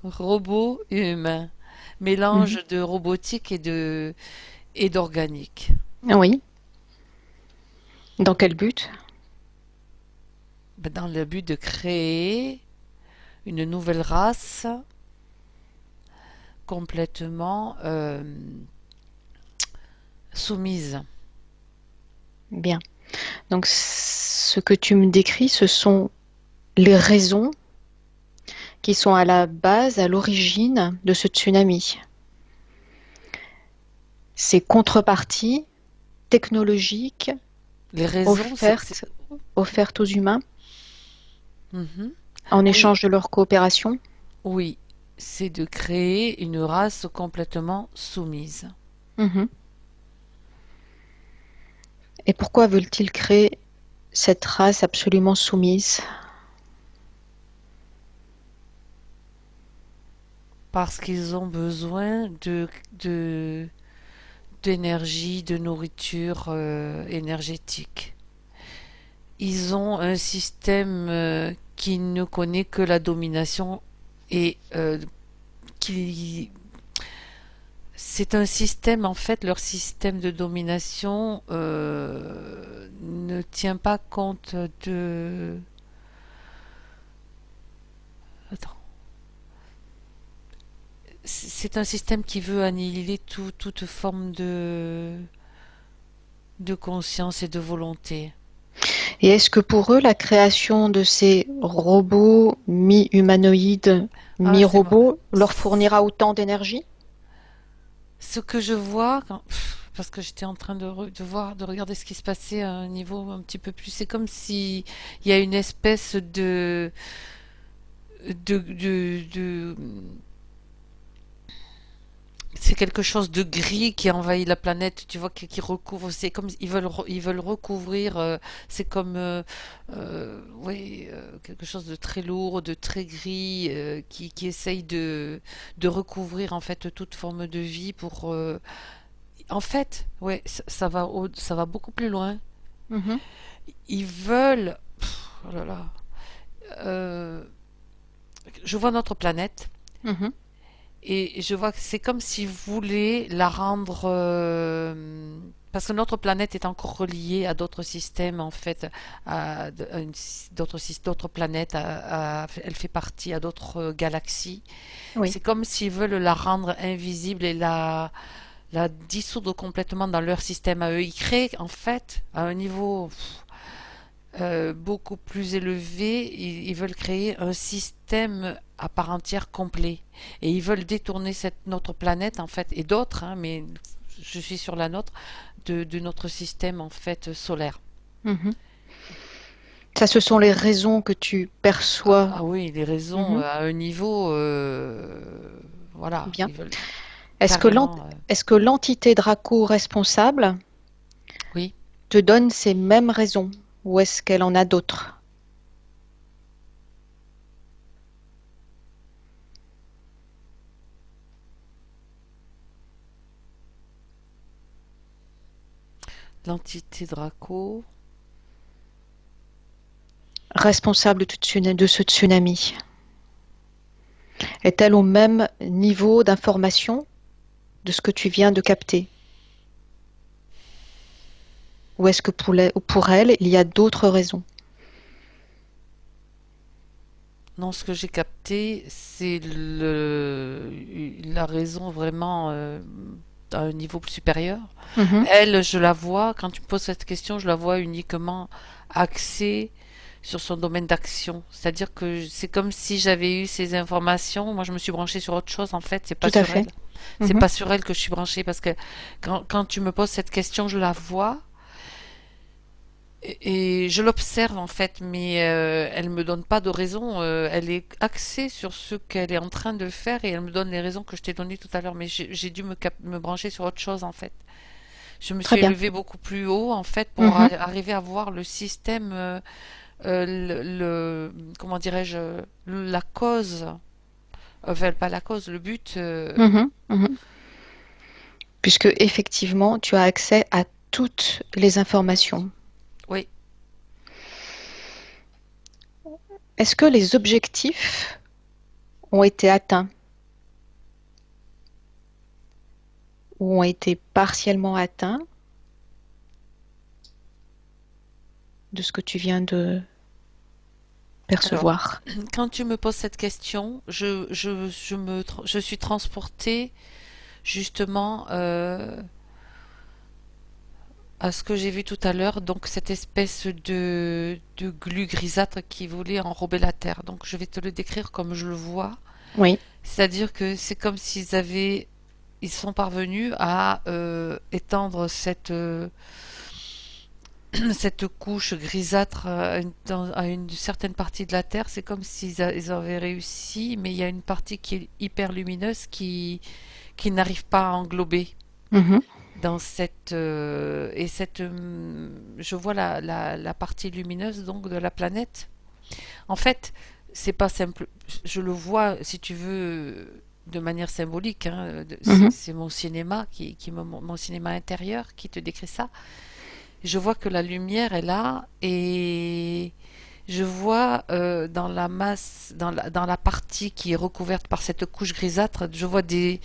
robot humain, mhm. mélange de robotique et d'organique. Oui. Dans quel but? Dans le but de créer une nouvelle race complètement soumise. Bien. Donc, ce que tu me décris, ce sont les raisons qui sont à la base, à l'origine de ce tsunami. Ces contreparties technologiques Les raisons, offertes, offertes aux humains Mhm. en Oui, échange de leur coopération. oui, c'est de créer une race complètement soumise. Mhm. Et pourquoi veulent-ils créer cette race absolument soumise? Parce qu'ils ont besoin d'énergie, de nourriture énergétique. Ils ont un système qui ne connaît que la domination et qui c'est un système, en fait, leur système de domination ne tient pas compte de... Attends. C'est un système qui veut annihiler toute forme de conscience et de volonté. Et est-ce que pour eux, la création de ces robots mi-humanoïdes, Ah, c'est moi. mi-robots, leur fournira autant d'énergie? Ce que je vois, parce que j'étais en train de voir, de regarder ce qui se passait à un niveau un petit peu plus, c'est comme si il y a une espèce de c'est quelque chose de gris qui envahit la planète, tu vois, qui recouvre. C'est comme ils veulent recouvrir. C'est comme, oui, quelque chose de très lourd, de très gris, qui essaye de recouvrir en fait toute forme de vie pour. En fait, ouais, ça va beaucoup plus loin. Mhm, Ils veulent. Oh là là. euh, je vois notre planète. mhm. Et je vois que c'est comme s'ils voulaient la rendre... parce que notre planète est encore reliée à d'autres systèmes, en fait, à d'autres planètes, elle fait partie à d'autres galaxies. Oui. C'est comme s'ils veulent la rendre invisible et la dissoudre complètement dans leur système à eux. Ils créent, en fait, à un niveau beaucoup plus élevé, ils veulent créer un système à part entière complet. Et ils veulent détourner notre planète, en fait, et d'autres, hein, mais je suis sur la nôtre, de notre système, en fait, solaire. Mhm. Ça, ce sont les raisons que tu Ah, perçois. ah oui, les raisons Mhm. à un niveau, voilà, Bien. ils veulent Est-ce que carrément, est-ce que l'entité Draco responsable oui, te donne ces mêmes raisons ou est-ce qu'elle en a d'autres? l'entité Draco. Responsable de ce tsunami? Est-elle au même niveau d'information de ce que tu viens de capter? Ou est-ce que pour elle, il y a d'autres raisons? Non, ce que j'ai capté, c'est la raison vraiment à un niveau plus supérieur. Mhm. Elle, je la vois, quand tu me poses cette question, je la vois uniquement axée sur son domaine d'action. C'est-à-dire que c'est comme si j'avais eu ces informations. Moi, je me suis branchée sur autre chose, en fait. C'est pas Tout à sur fait. elle. C'est Mhm. pas sur elle que je suis branchée parce que quand tu me poses cette question, je la vois et je l'observe en fait, mais elle me donne pas de raison. Elle est axée sur ce qu'elle est en train de faire et elle me donne les raisons que je t'ai données tout à l'heure. Mais j'ai dû me brancher sur autre chose en fait. Je me Très suis bien. élevée beaucoup plus haut en fait pour Mhm. arriver à voir le système comment dirais-je, la cause, enfin pas la cause, le but. Mhm, mhm. Puisque effectivement, tu as accès à toutes les informations. Oui. Est-ce que les objectifs ont été atteints ou ont été partiellement atteints de ce que tu viens de Alors, percevoir? quand tu me poses cette question, je suis transportée justement à ce que j'ai vu tout à l'heure, donc cette espèce de glu grisâtre qui voulait enrober la Terre. Donc je vais te le décrire comme je le vois. Oui. C'est-à-dire que c'est comme ils sont parvenus à étendre cette couche grisâtre à une certaine partie de la Terre. C'est comme ils avaient réussi, mais il y a une partie qui est hyper lumineuse qui n'arrive pas à englober Mhm, dans je vois la partie lumineuse donc de la planète. En fait, c'est pas simple. Je le vois, si tu veux, de manière symbolique, hein. mhm, C'est mon cinéma mon cinéma intérieur qui te décrit ça. Je vois que la lumière est là et je vois dans la masse, dans la partie qui est recouverte par cette couche grisâtre, je vois des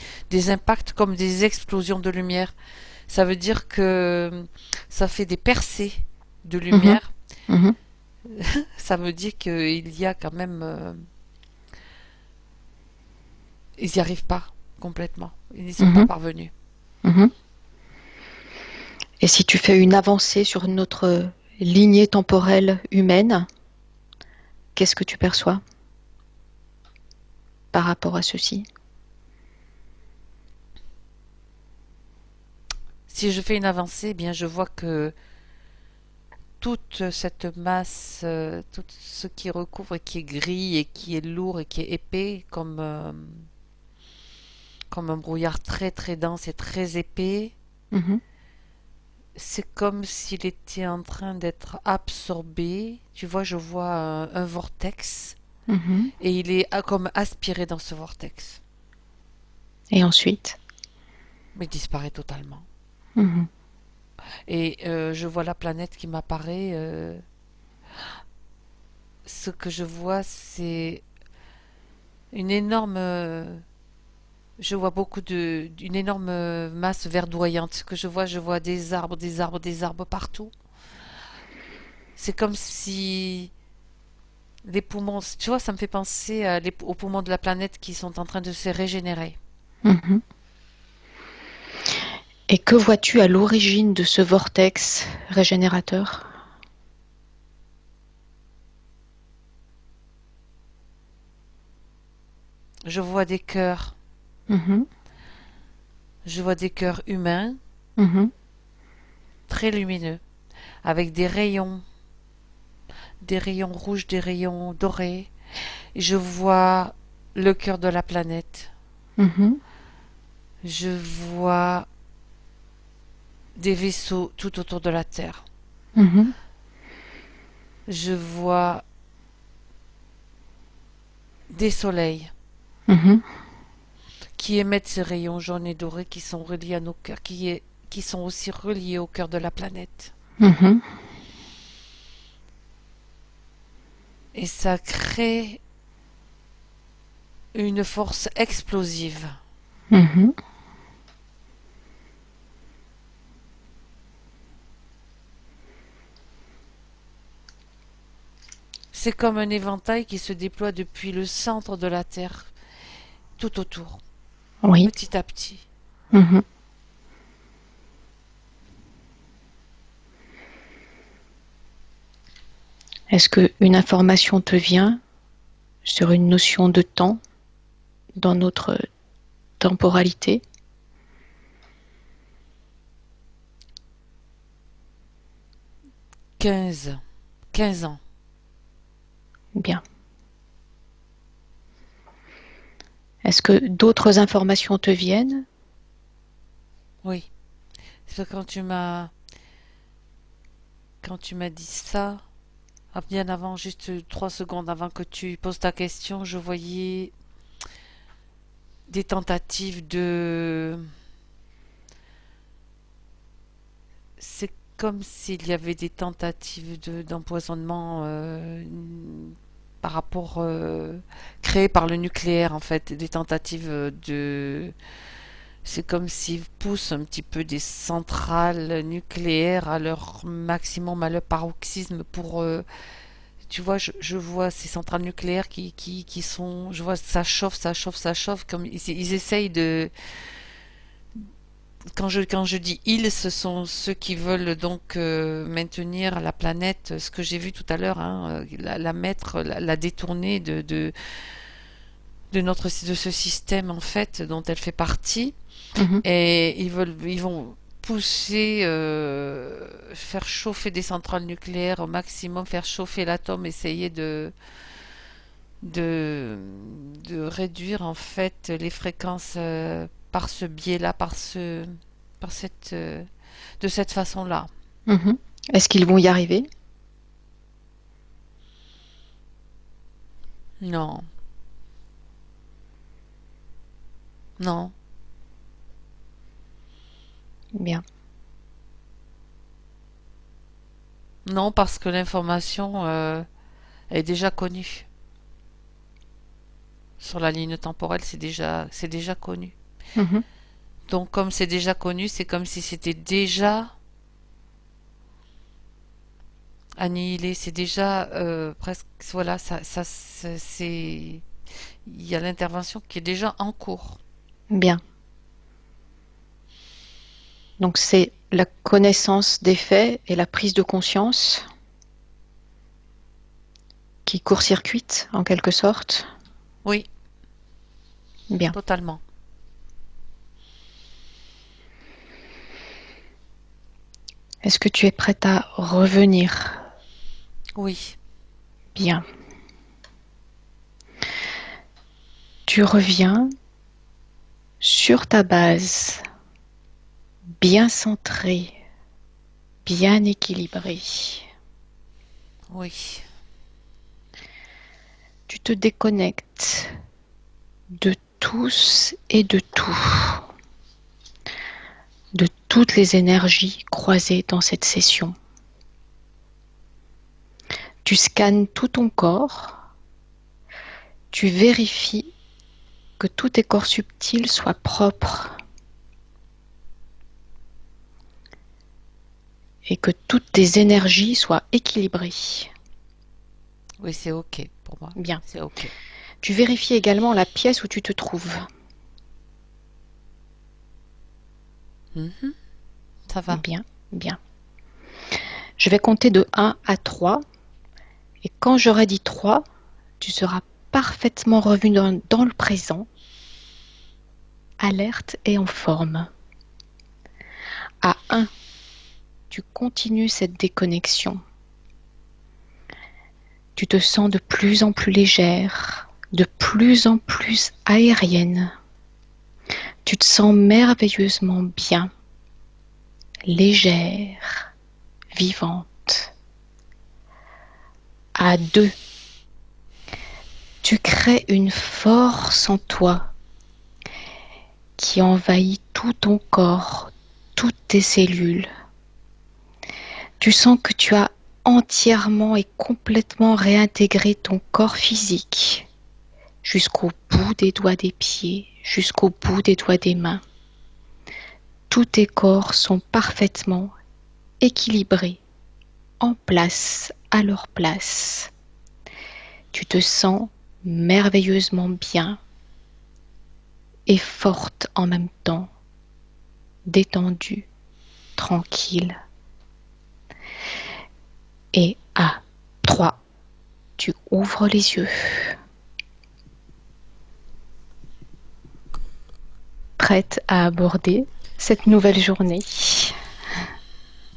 impacts comme des explosions de lumière. Ça veut dire que ça fait des percées de mhm, lumière. mhm, Ça veut dire qu'il y a quand même... ils n'y arrivent pas complètement. Ils n'y sont pas mhm, parvenus. mhm. Et si tu fais une avancée sur notre lignée temporelle humaine, qu'est-ce que tu perçois par rapport à ceci? Si je fais une avancée, eh bien je vois que toute cette masse, tout ce qui recouvre et qui est gris et qui est lourd et qui est épais, comme un brouillard très très dense et très épais, Mhm, c'est comme s'il était en train d'être absorbé. Tu vois, je vois un vortex mhm. et il est comme aspiré dans ce vortex. Et ensuite? Mais il disparaît totalement. Mhm, Et je vois la planète qui m'apparaît. Ce que je vois, c'est une énorme. Je vois d'une énorme masse verdoyante. Ce que je vois des arbres, des arbres, des arbres partout. C'est comme si les poumons, tu vois, ça me fait penser aux poumons de la planète qui sont en train de se régénérer. mhm. Et que vois-tu à l'origine de ce vortex régénérateur? Je vois des cœurs, Mhm, je vois des cœurs humains mhm, très lumineux, avec des rayons rouges, des rayons dorés. Et je vois le cœur de la planète. mhm, Je vois des vaisseaux tout autour de la Terre. mhm, Je vois des soleils mhm, qui émettent ces rayons jaunes et dorés qui sont reliés à nos cœurs, qui sont aussi reliés au cœur de la planète. mhm, Et ça crée une force explosive. mhm. C'est comme un éventail qui se déploie depuis le centre de la Terre, tout autour, Oui. petit à petit. Mhm. Est-ce qu'une information te vient sur une notion de temps dans notre temporalité? 15, 15 ans. Bien. Est-ce que d'autres informations te viennent? Oui. C'est quand tu m'as dit ça, bien avant, juste 3 secondes avant que tu poses ta question, je voyais des tentatives de... C'est comme s'il y avait des tentatives d'empoisonnement par rapport créées par le nucléaire en fait, des tentatives de c'est comme s'ils poussent un petit peu des centrales nucléaires à leur maximum, à leur paroxysme pour tu vois, je vois ces centrales nucléaires qui sont, je vois ça chauffe, ça chauffe, ça chauffe, comme ils essayent de, quand je dis ils, ce sont ceux qui veulent donc maintenir la planète, ce que j'ai vu tout à l'heure, hein, la mettre, la détourner de ce système en fait dont elle fait partie, Mhm. et ils vont pousser, faire chauffer des centrales nucléaires au maximum, faire chauffer l'atome, essayer de, de réduire en fait les fréquences par ce biais-là, par de cette façon-là. Mhm. Est-ce qu'ils vont y arriver? Non, non, Bien. non, parce que l'information est déjà connue. Sur la ligne temporelle, c'est déjà connu. Mhm. Donc, comme c'est déjà connu, c'est comme si c'était déjà annihilé, c'est déjà presque, voilà, c'est, il y a l'intervention qui est déjà en cours. Bien. Donc c'est la connaissance des faits et la prise de conscience qui court-circuite en quelque sorte. Oui, Bien. totalement. Est-ce que tu es prête à revenir? Oui, Bien. Tu reviens sur ta base, bien centrée, bien équilibrée. oui, Tu te déconnectes de tous et de tout, de toutes les énergies croisées dans cette session. Tu scannes tout ton corps, tu vérifies que tous tes corps subtils soient propres et que toutes tes énergies soient équilibrées. oui, c'est ok pour moi. Bien. C'est ok. Tu vérifies également la pièce où tu te trouves. Mhm, ça va. Bien, bien. Je vais compter de 1 à 3 et quand j'aurai dit 3, tu seras parfaitement revenu dans le présent, alerte et en forme. À 1, tu continues cette déconnexion. Tu te sens de plus en plus légère, de plus en plus aérienne. Tu te sens merveilleusement bien, légère, vivante. À 2, tu crées une force en toi qui envahit tout ton corps, toutes tes cellules. Tu sens que tu as entièrement et complètement réintégré ton corps physique jusqu'au bout des doigts des pieds, jusqu'au bout des doigts des mains. Tous tes corps sont parfaitement équilibrés, en place, à leur place. Tu te sens merveilleusement bien et forte en même temps, détendue, tranquille. Et à 3, tu ouvres les yeux, prête à aborder cette nouvelle journée.